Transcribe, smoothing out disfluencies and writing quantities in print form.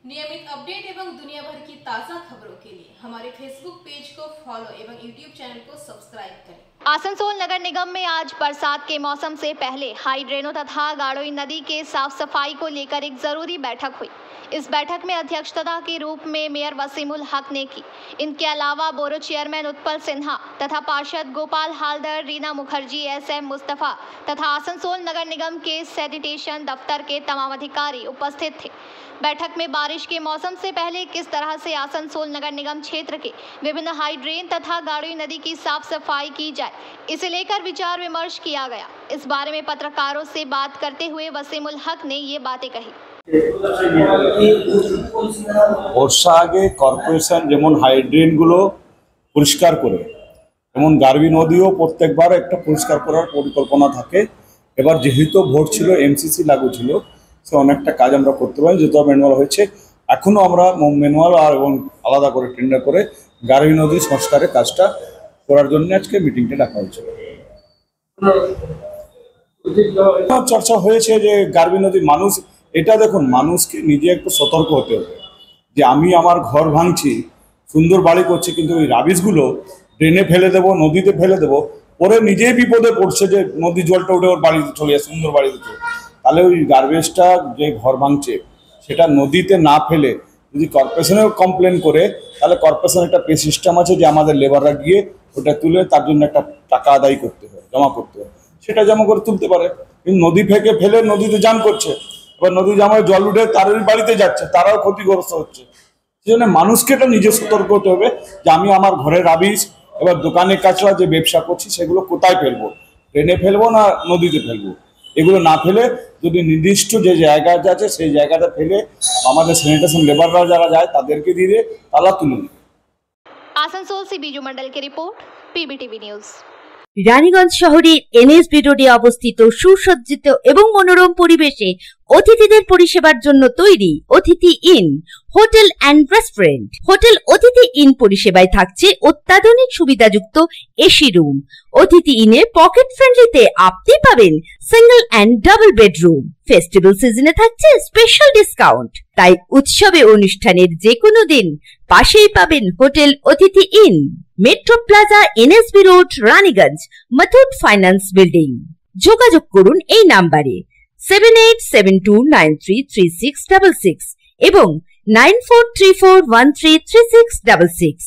नियमित अपडेट एवं दुनिया भर की ताज़ा खबरों के लिए हमारे फेसबुक पेज को फॉलो एवं यूट्यूब चैनल को सब्सक्राइब करें। आसनसोल नगर निगम में आज बरसात के मौसम से पहले हाई ड्रेनों तथा गाड़ोई नदी के साफ सफाई को लेकर एक जरूरी बैठक हुई। इस बैठक में अध्यक्षता के रूप में मेयर वसीमुल हक ने की। इनके अलावा बोरो चेयरमैन उत्पल सिन्हा तथा पार्षद गोपाल हालदर, रीना मुखर्जी, SM मुस्तफा तथा आसनसोल नगर निगम के सैनिटेशन दफ्तर के तमाम अधिकारी उपस्थित थे। बैठक में बारिश के मौसम से पहले किस तरह से आसनसोल नगर निगम क्षेत्र के विभिन्न हाई ड्रेन तथा गाड़ोई नदी की साफ सफाई की जाए, इसे लेकर विचार विमर्श किया गया। इस बारे में पत्रकारों से बात करते हुए वसीमुल हक ने ये बातें कही। বর্ষা আগে কর্পোরেশন যেমন হাইড্রেনগুলো পরিষ্কার করে, যেমন গার্বি নদীও প্রত্যেকবার একটা পরিষ্কার করার পরিকল্পনা থাকে। এবার যেহেতু ভোট ছিল, MCC লাগু ছিল, সে অনেকটা কাজ আমরা করতে পারি, যেহেতু ম্যানুয়াল হয়েছে। এখনও আমরা ম্যানুয়াল আর এবং আলাদা করে টেন্ডার করে গার্বি নদী সংস্কারের কাজটা করার জন্য আজকে মিটিংটা ডাকা হয়েছিল। চর্চা হয়েছে যে গার্বি নদী মানুষ, এটা দেখুন, মানুষকে নিজে একটু সতর্ক হতে হবে যে আমি আমার ঘর ভাঙছি, সুন্দর বাড়ি করছি, কিন্তু ওই রাবিশগুলো ড্রেনে ফেলে দেবো, নদীতে ফেলে দেবো, পরে নিজেই বিপদে পড়ছে যে নদী জলটা উঠে ওর বাড়িতে চলে যায়, সুন্দর বাড়িতে চলে। তাহলে ওই গার্বেজটা যে ঘর ভাঙছে সেটা নদীতে না ফেলে যদি কর্পোরেশনেও কমপ্লেন করে, তাহলে কর্পোরেশনের একটা পে সিস্টেম আছে যে আমাদের লেবাররা গিয়ে ওটা তুলে তার জন্য একটা টাকা আদায় করতে হয়, জমা করতে হয়, সেটা জমা করে তুলতে পারে। কিন্তু নদী থেকে ফেলে নদীতে জাম করছে, এবার নদী জামায় জল উঠে তাদের বাড়িতে যাচ্ছে, তারাও ক্ষতিগ্রস্ত হচ্ছে। সেই জন্য মানুষকে এটা নিজে সতর্ক হতে হবে যে আমি আমার ঘরের রাবিশ, এবার দোকানে কাঁচরা যে ব্যবসা করছি সেগুলো কোথায় ফেলবো, ট্রেনে ফেলবো না নদীতে ফেলবো। এগুলো না ফেলে যদি নির্দিষ্ট যে জায়গাটা আছে সেই জায়গাটা ফেলে আমাদের স্যানিটেশন লেবাররা যারা যায় তাদেরকে দিয়ে তালা তুলে নেবে। आसनसोल से बीजू मंडल की रिपोर्ट, PBTV न्यूज। রানীগঞ্জ শহরের NSB রোডে অবস্থিত সুসজ্জিত এবং মনোরম পরিবেশে অতিথিদের পরিষেবার জন্য তৈরি অতিথি in hotel and restaurant. Hotel অতিথি ইন পরিষেবায় থাকছে অত্যাধুনিক সুবিধাযুক্ত এসি রুম। অতিথি ইনে পকেট ফ্রেন্ডলিতে আপনি পাবেন single and double bedroom. Festival সিজনে থাকছে স্পেশাল ডিসকাউন্ট। তাই উৎসবে অনুষ্ঠানের যে কোনো দিন পাশেই পাবেন হোটেল অতিথি in, metro plaza, NSB road, Raniganj, Muthoot finance building. যোগাযোগ করুন এই নাম্বারে 7872933666 এবং 9434133666।